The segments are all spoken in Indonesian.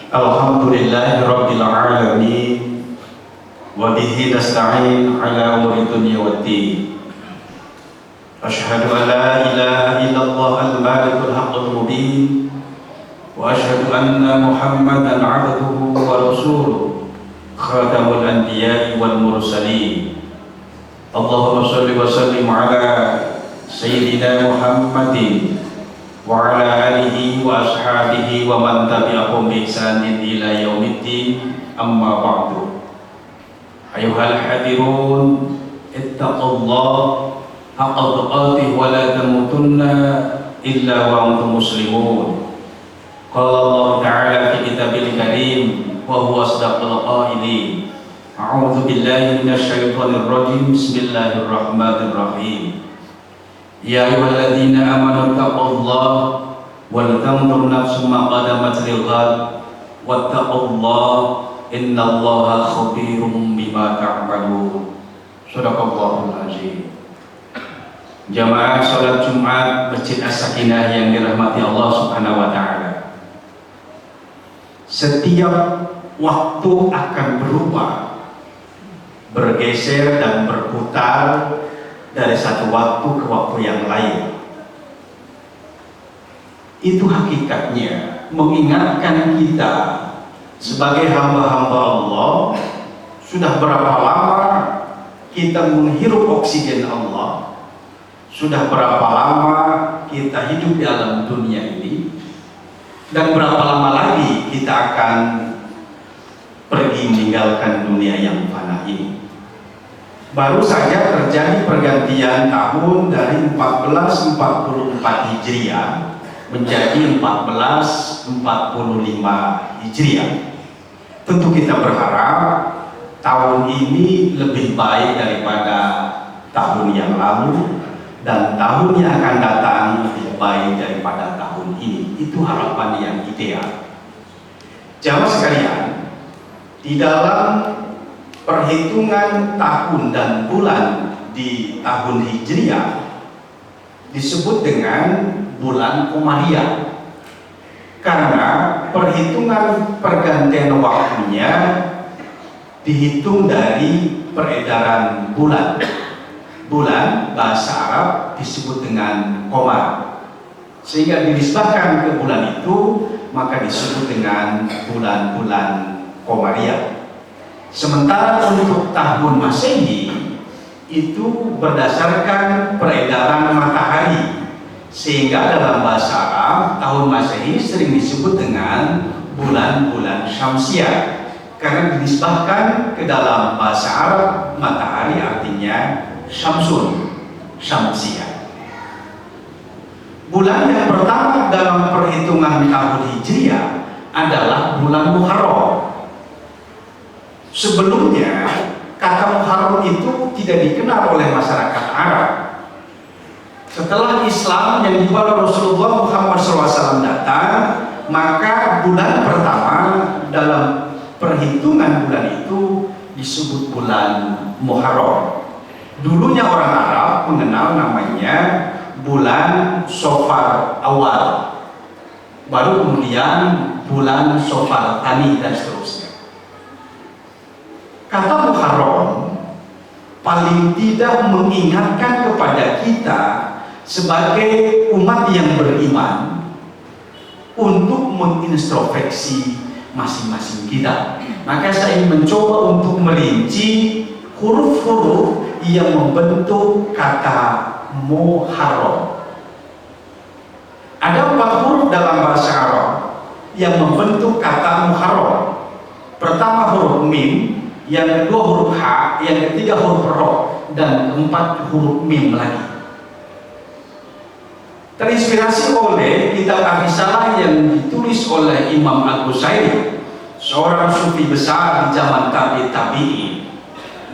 Alhamdulillahi Rabbil Alamin wa bihi nasta'in ala umuri dunya waddin. Asyhadu an la ilaha illallah al-malikul haqqul mubin wa asyhadu anna Muhammadan 'abduhu wa rasuluh khatamul anbiya'i wal mursalin. Allahumma shalli wa sallim ala sayyidina Muhammadin wa ala alihi wa ashabihi wa man tabi'ahum bi ihsanin ila yaumiddin, amma ba'du. Ayuhal hadirun, ittaqullah haqqa tuqatih wa la tamutunna illa wa antum muslimun. Qala Allah ta'ala fi kitabil karim wa huwa asdaqul qailin. A'udzu billahi minasy syaithanir rajim. Bismillahirrahmanirrahim. Ya ayyuhalladzina amanu taqullaha wal tanzur nafsum ma qaddamat lighad wattaqullaha innallaha khabirum bima ta'malun. Shadaqallahul azim. Jamaah salat Jumat Masjid As-Sakinah yang dirahmati Allah Subhanahu wa taala. Setiap waktu akan berubah, bergeser dan berputar dari satu waktu ke waktu yang lain. Itu hakikatnya mengingatkan kita sebagai hamba-hamba Allah, sudah berapa lama kita menghirup oksigen Allah, sudah berapa lama kita hidup di alam dunia ini, dan berapa lama lagi kita akan pergi meninggalkan dunia yang fana ini. Baru saja terjadi pergantian tahun dari 1444 Hijriah menjadi 1445 Hijriah. Tentu kita berharap tahun ini lebih baik daripada tahun yang lalu, dan tahun yang akan datang lebih baik daripada tahun ini. Itu harapan yang ideal. Jamaah sekalian, di dalam perhitungan tahun dan bulan di tahun Hijriah disebut dengan bulan Komariah, karena perhitungan pergantian waktunya dihitung dari peredaran bulan. Bulan bahasa Arab disebut dengan Qamar, sehingga dinisbahkan ke bulan itu maka disebut dengan bulan-bulan Komariah. Sementara untuk tahun Masehi itu berdasarkan peredaran matahari, sehingga dalam bahasa Arab tahun Masehi sering disebut dengan bulan-bulan Syamsiah, karena dinisbahkan ke dalam bahasa Arab matahari artinya Syamsun, Syamsiah. Bulan yang pertama dalam perhitungan tahun Hijriah adalah bulan Muharram. Sebelumnya kata Muharram itu tidak dikenal oleh masyarakat Arab. Setelah Islam yang dibawa Rasulullah Muhammad SAW datang, maka bulan pertama dalam perhitungan bulan itu disebut bulan Muharram. Dulunya orang Arab mengenal namanya bulan Safar awal, baru kemudian bulan Safar Tsani dan seterusnya. Kata Muharram paling tidak mengingatkan kepada kita sebagai umat yang beriman untuk mengintrospeksi masing-masing kita. Maka saya ingin mencoba untuk merinci huruf-huruf yang membentuk kata Muharram. Ada 4 huruf dalam bahasa Arab yang membentuk kata Muharram. Pertama huruf mim, yang kedua huruf ha, yang ketiga huruf ro, dan keempat huruf mim lagi. Terinspirasi oleh kitab Ar-Risalah yang ditulis oleh Imam Al-Busairi, seorang sufi besar di zaman tabi'in.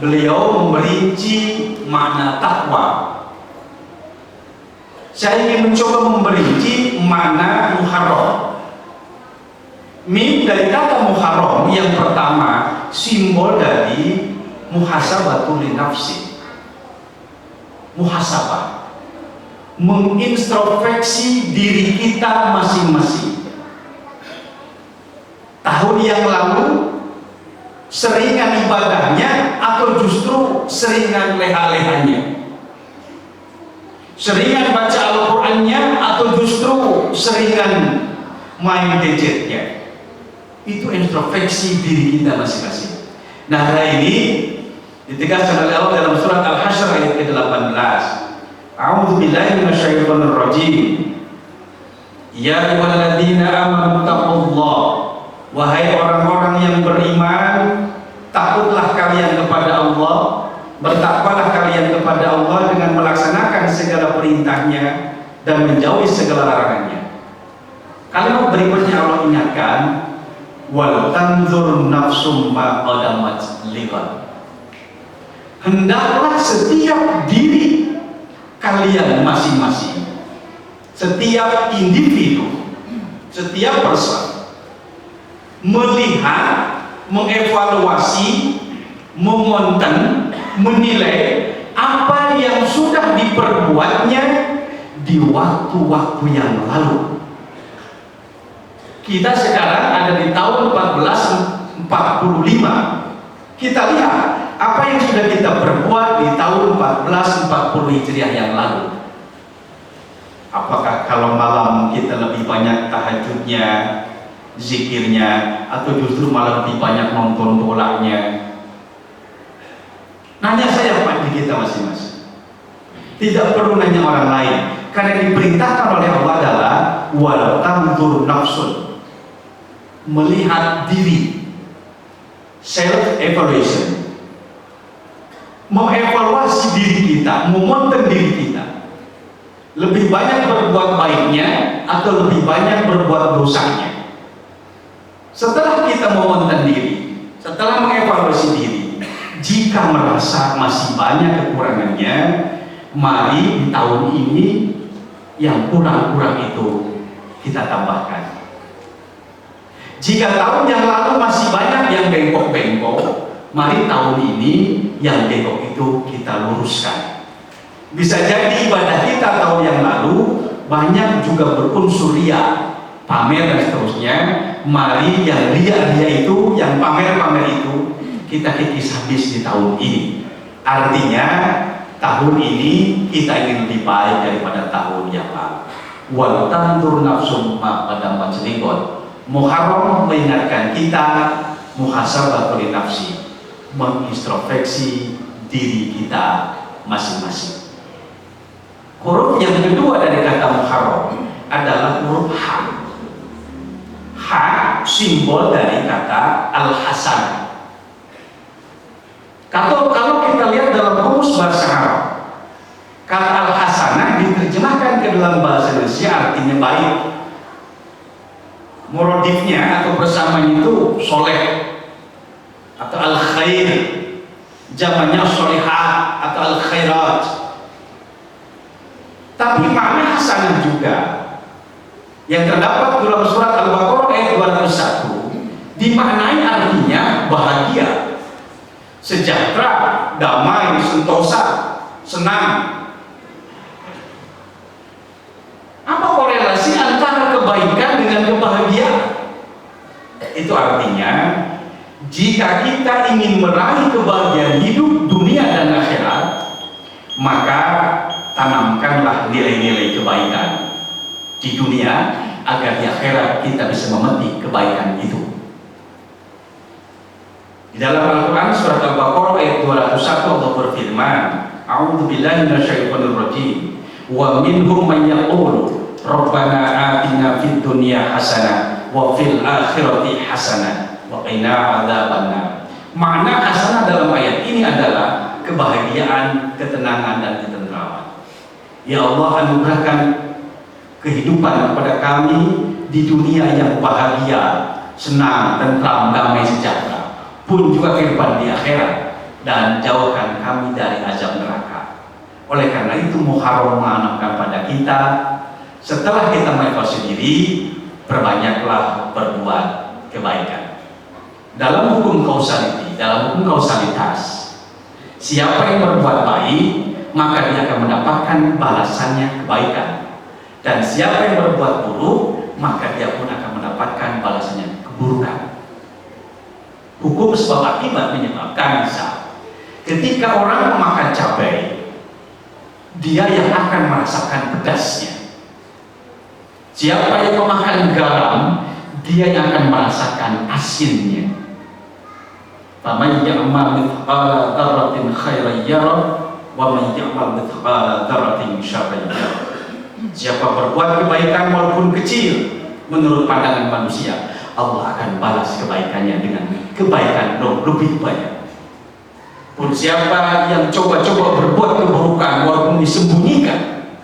Beliau memperinci makna takwa. Saya ingin mencoba memperinci makna Muharram. Mim dari kata Muharram yang pertama simbol dari muhasabatul nafsi. Muhasabah, mengintrospeksi diri kita masing-masing. tahun yang lalu seringan ibadahnya atau justru seringan leha-lehanya, seringan baca Al-Qur'annya atau justru seringan main gadgetnya. Itu introspeksi diri kita masing-masing. Nah, hari ini ditegaskan oleh Allah dalam surat Al-Hasyr ayat ke-18. A'udzu billahi minasyaitonir rajim. Ya ayyuhalladzina amanu taqullah. Wahai orang-orang yang beriman, takutlah kalian kepada Allah, bertakwalah kalian kepada Allah dengan melaksanakan segala perintahnya dan menjauhi segala larangannya. Kalimat berikutnya Allah ingatkan, wal tanzur nafsum ma qadamat lighad. Hendaklah setiap diri kalian masing-masing, setiap individu, setiap person melihat, mengevaluasi, mengonten, menilai apa yang sudah diperbuatnya di waktu-waktu yang lalu. Kita sekarang ada di tahun 1445. Kita lihat apa yang sudah kita perbuat di tahun 1440 Hijriah yang lalu. Apakah kalau malam kita lebih banyak tahajudnya, zikirnya, atau justru malah lebih banyak nonton bolanya? Nanya saya Pak, di kita masing-masing. Tidak perlu nanya orang lain, karena diperintahkan oleh Allah adalah wal tanzur nafsun, melihat diri, self evaluation, mengevaluasi diri kita, memonten diri kita. Lebih banyak berbuat baiknya atau lebih banyak berbuat dosanya. Setelah kita memonten diri, setelah mengevaluasi diri, jika merasa masih banyak kekurangannya, mari di tahun ini yang kurang-kurang itu kita tambahkan. Jika tahun yang lalu masih banyak yang bengkok-bengkok, mari tahun ini yang bengkok itu kita luruskan. Bisa jadi ibadah kita tahun yang lalu banyak juga berunsur ria, pamer dan seterusnya. Mari yang ria-ria itu, yang pamer-pamer itu kita kikis habis di tahun ini. Artinya tahun ini kita ingin lebih baik daripada tahun yang lalu. Wal tanzur nafsum ma qaddamat lighad. Muharram mengingatkan kita muhasabatul nafsi, mengintrospeksi diri kita masing-masing. Huruf yang kedua dari kata Muharram adalah huruf H. H simbol dari kata Al-Hasan. Kalau kita lihat dalam rumus bahasa Arab, kata Al-Hasanah diterjemahkan ke dalam bahasa Indonesia artinya baik. Muradifnya atau bersamanya itu soleh atau al-khair, jamannya solihah atau al-khairat. Tapi makna hasanah juga yang terdapat dalam surat Al-Baqarah ayat 201 dimaknai artinya bahagia, sejahtera, damai, sentosa, senang. Apa korelasi antara kebaikan dengan kebahagiaan? Itu artinya jika kita ingin meraih kebahagiaan hidup dunia dan akhirat, maka tanamkanlah nilai-nilai kebaikan di dunia agar di akhirat kita bisa memetik kebaikan itu. Di dalam Al-Quran surat Al-Baqarah ayat 201 Allah berfirman, A'udzu billahi minasyaitonir rajim. Wa minhum man yaqulu Rabbana atina fid dunya hasanah wa fil akhirati hasanah wa qina adzabannar. Makna hasanah dalam ayat ini adalah kebahagiaan, ketenangan dan ketenteraman. Ya Allah, anugerahkan kehidupan kepada kami di dunia yang bahagia, senang, tentram, damai, sejahtera, pun juga kehidupan di akhirat, dan jauhkan kami dari azab neraka. Oleh karena itu Muharram menanamkan pada kita, setelah kita mengevaluasi diri, perbanyaklah berbuat kebaikan. Dalam hukum kausaliti, dalam hukum kausalitas, siapa yang berbuat baik maka dia akan mendapatkan balasannya kebaikan, dan siapa yang berbuat buruk maka dia pun akan mendapatkan balasannya keburukan. Hukum sebab akibat menyebabkan misal ketika orang memakan cabai, dia yang akan merasakan pedasnya. Siapa yang memakan garam, dia yang akan merasakan asinnya. Faman ya'mal mithqala dzarratin khairan yarah wa man ya'mal mithqala dzarratin syarran yarah. Siapa berbuat kebaikan walaupun kecil menurut pandangan manusia, Allah akan balas kebaikannya dengan kebaikan lebih banyak. Pun siapa yang coba-coba berbuat keburukan walaupun disembunyikan,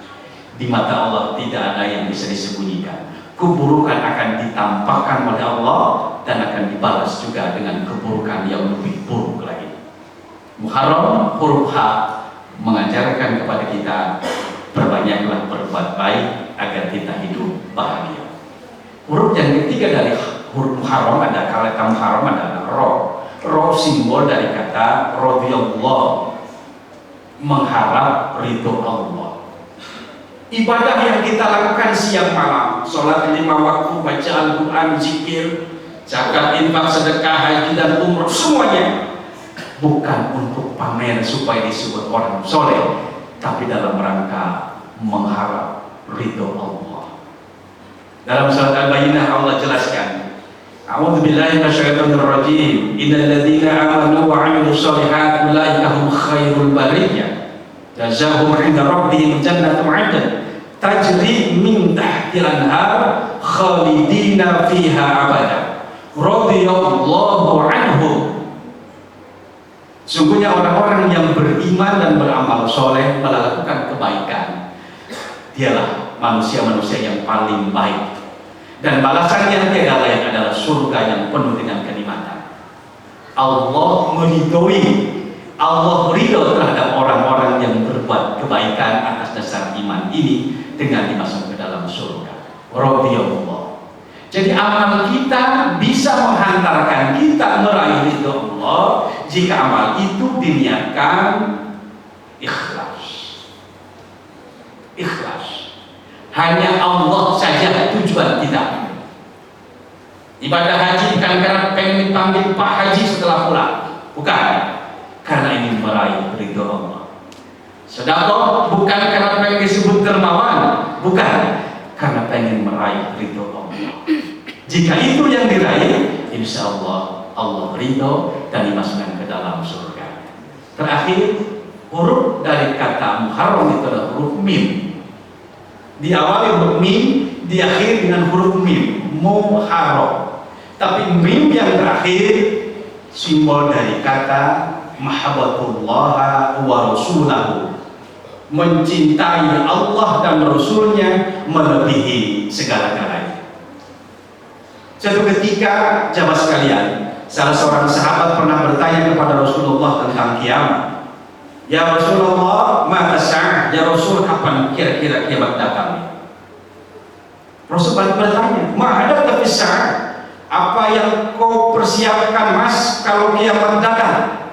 di mata Allah tidak ada yang bisa disembunyikan. Keburukan akan ditampakkan oleh Allah dan akan dibalas juga dengan keburukan yang lebih buruk lagi. Muharram huruf H mengajarkan kepada kita perbanyaklah berbuat baik agar kita hidup bahagia. Huruf yang ketiga dari huruf Muharram ada kata Muharram adalah Ra. Ra simbol dari kata radhiyallahu, mengharap ridho Allah. Ibadah yang kita lakukan siang malam, sholat 5 waktu, baca Al-Quran, zikir, zakat, infak, sedekah, haji dan umroh, semuanya bukan untuk pamer supaya disebut orang soleh, tapi dalam rangka mengharap ridho Allah. Dalam surat Al-Bayyinah Allah jelaskan, A'udzubillahi minasyaitonir rajim. Innal ladzina amanu wa 'amilus shalihat ulaika hum khairul bariyah. Jazaahum 'inda rabbihim jannatu 'adn tajri min tahtiha al-anhar khalidina fiha abada. Radhiyallahu anhum. Sungguhnya orang-orang yang beriman dan beramal soleh melakukan kebaikan, dialah manusia-manusia yang paling baik. Dan balasan yang tiada lain adalah surga yang penuh dengan kenikmatan. Allah meridhoi, Allah ridho terhadap orang-orang yang berbuat kebaikan atas dasar iman ini dengan dimasukkan ke dalam surga. Radhiyallahu. Jadi amal kita bisa menghantarkan kita meraih ridho Allah jika amal itu diniatkan ikhlas. Ikhlas. Hanya Allah saja tujuan kita. Ibadah haji bukan karena pengen dipanggil Pak Haji setelah pulang, bukan, karena ingin meraih ridho Allah. Sedekah bukan karena pengen disebut dermawan, bukan, karena pengen meraih ridho Allah. Jika itu yang diraih, insya Allah Allah ridho dan dimasukkan ke dalam surga. Terakhir, huruf dari kata Muharram itu adalah huruf mim. Diawali huruf mim, diakhiri dengan huruf mim, Muharram. Tapi mim yang terakhir simbol dari kata mahabbatullah wa rasulahu, mencintai Allah dan Rasulnya melebihi segala-galanya. Suatu ketika, jamaah sekalian, salah seorang sahabat pernah bertanya kepada Rasulullah tentang kiamat. Ya Rasulullah, mata sa'ah? Ya Rasul, kapan kira-kira kiamat datang? Rasul bertanya, ma'adab tapi sa'ah? Apa yang kau persiapkan mas kalau kiamat datang?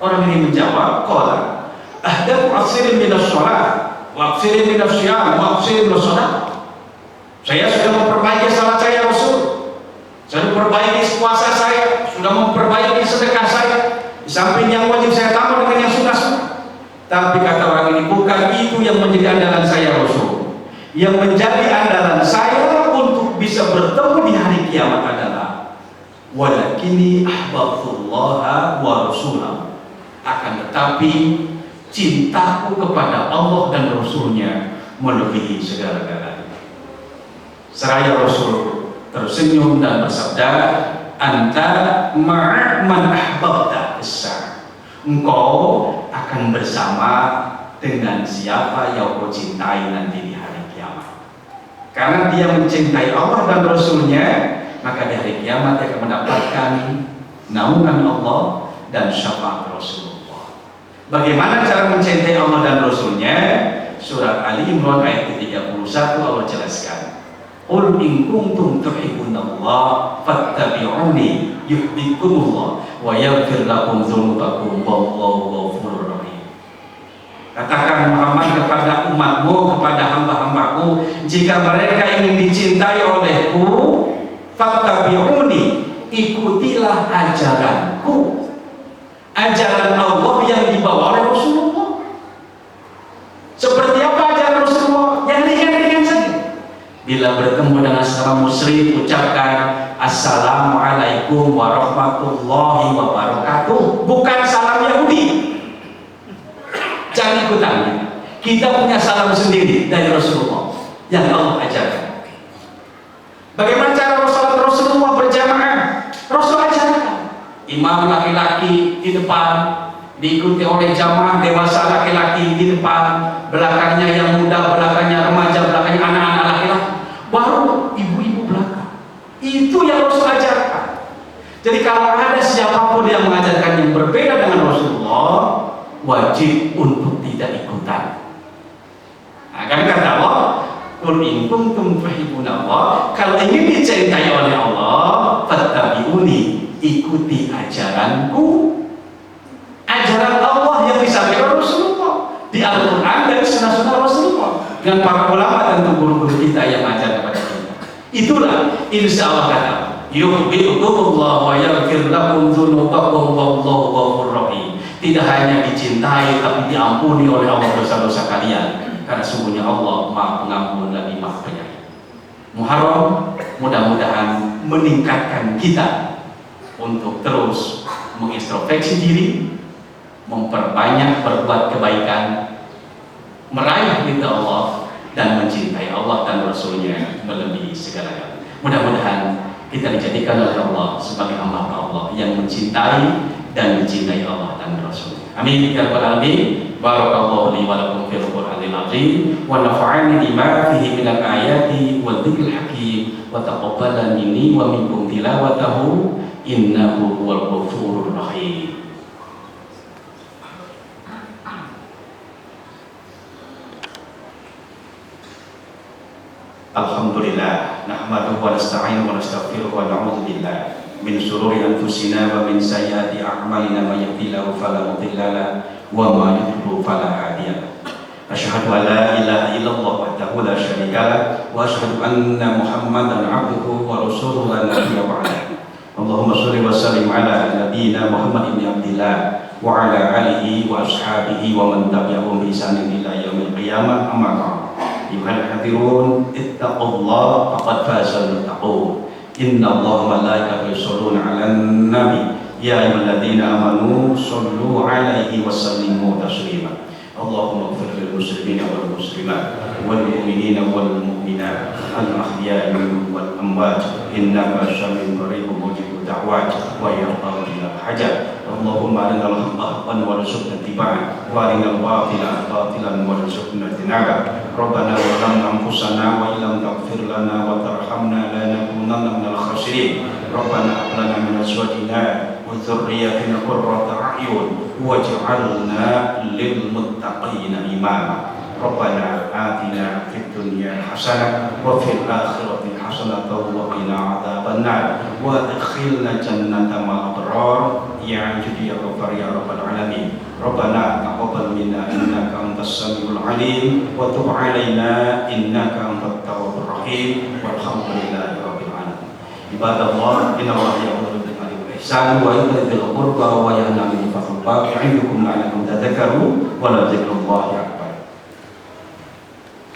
Orang ini menjawab, qala ahdathu aksirin minas sholat wa aksirin minas syiyam wa aksirin minas sholat. Saya sudah memperbaiki salat saya Rasul, saya memperbaiki puasa saya, sudah memperbaiki sedekah saya, di samping yang wajib saya tambah dengan yang sunnah. Tapi kata orang ini, bukan itu yang menjadi andalan saya Rasul. Yang menjadi andalan saya untuk bisa bertemu di hari kiamat adalah walakini ahbabtullaha wa rasulahu, akan tetapi cintaku kepada Allah dan Rasulnya melebihi segala-galanya. Seraya Rasul tersenyum dan bersabda, anta ma'a man ahbabta as-sa'ah, engkau akan bersama dengan siapa yang kau cintai nanti di hari kiamat. Karena dia mencintai Allah dan Rasulnya, maka di hari kiamat dia akan mendapatkan naungan Allah dan syafaat Rasulullah. Bagaimana cara mencintai Allah dan Rasulnya? Surat Ali Imran ayat 31 Allah jelaskan, qul in kuntum tuhibbunallaha fattabi'uni yuhibbukumullah wa yaghfir lakum dzunubakum wallahu ghafurur rahim. Katakan Muhammad kepada umatmu, kepada hamba-hambaku, jika mereka ingin dicintai olehku, fattabi'uni, ikutilah ajaranku, ajaran Allah yang dibawa oleh Rasulullah. Seperti apa ajaran Rasulullah? Yang ringan-ringan saja. Bila bertemu dengan sesama muslim, ucapkan Assalamualaikum warahmatullahi wabarakatuh. Bukan salam Yahudi. Jangan ikutan. Kita punya salam sendiri dari Rasulullah yang Allah ajarkan. Bagaimana cara salat Rasulullah berjamaah? Rasul ajarkan. Imam laki-laki di depan, diikuti oleh jamaah dewasa laki-laki di depan, belakangnya yang muda, belakangnya remaja, belakangnya anak-anak laki-laki, baru ibu-ibu belakang. Itu yang Rasul ajarkan. Jadi kalau ada siapapun yang mengajarkan yang berbeda dengan Rasulullah, wajib untuk tidak ikutan. Nah, kan kata Allah, qul in kuntum tuhibbunallah, kalau ingin dicintai oleh Allah, fattabi'uni, ikuti ajaranku. Ajaran Allah yang disampaikan Rasulullah di Al-Quran dan sunnah-sunnah Rasulullah, dengan para ulama tentu guru-guru kita yang ajar kepada kita. Itulah insya Allah kata yuhibbukumullah wa yaghfir lakum dzunubakum wallahu ghafurur rahim. Tidak hanya dicintai tapi diampuni oleh Allah dosa-dosa kalian, karena sungguhnya Allah Maha Pengampun lagi Maha Penyayang. Muharram mudah-mudahan meningkatkan kita untuk terus mengintrospeksi diri, memperbanyak berbuat kebaikan, meraih ridha Allah, dan mencintai Allah dan Rasulnya melebihi segala-galanya. Mudah-mudahan kita dijadikan oleh Allah sebagai hamba Allah yang mencintai dan mencintai Allah dan Rasulnya. Amin ya rabbal alamin. Barakallahu li wa lakum fil Qur'anil azim wa nafa'ani bima fihi minal ayati wa dzikril hakim wa taqabbala minni wa minkum tilawatahu innahu huwal ghafurur rahim. Alhamdulillah, nahmaduhu wa nasta'inuhu wa nastaghfiruhu wa na'udzu billah min shururi anfusina wa min sayyiati a'malina, may yahdihillahu fala mudilla lahu wa may yudlil fala hadiya lahu. Asyhadu an la ilaha illallah wahdahu la syarika lahu wa asyhadu anna Muhammadan 'abduhu wa rasuluhu la nabiyya ba'dahu. Allahumma shalli wa sallim ala nabiyyina Muhammad ibn Abdillah wa ala alihi wa ashabihi wa man tabi'ahum bi ihsanin ila yaumil qiyamah. Amma ba'd. Ayuhal hadirun, ittaqullah faqad fazal muttaqun. Innallaha wa malaikatahu yusholluna 'alan nabi ya ayyuhalladzina amanu shollu 'alaihi wa sallimu taslima. Allahumma ighfir lil muslimina wal muslimat wal mu'minina wal mu'minat al ahya'i minhum wal amwat innaka sami'un qaribun mujibud da'wat wa yaqdi al hajat. Allahumma arinal haqqa haqqan warzuqna ittiba'ah wa arinal batila batilan warzuqna ijtinabah. Rabbana zalamna anfusana wa illam taghfir lana wa tarhamna lanakunanna minal khasirin. Rabbana hab lana min azwajina wa dhurriyyatina qurrata a'yun waj'alna lil muttaqina imama. Rabbana atina fid dunya hasanah wa fil akhirati hasanah wa qina adzabannar wa adkhilna jannata ma'al abrar ya judi ya ghafar ya rabbal alamin. Rabbana taqabbal minna innaka antas samiul alim wa tub 'alaina innaka antat tawwabur rahim walhamdulillahi rabbil alamin. Ibadallah, innallaha ya'muru bil 'adli wal ihsani wa yu'ti dzil qurba wa yanha 'anil fahsya'i wa ya'idukum la'allakum tadhakkarun wa la dzikrullahi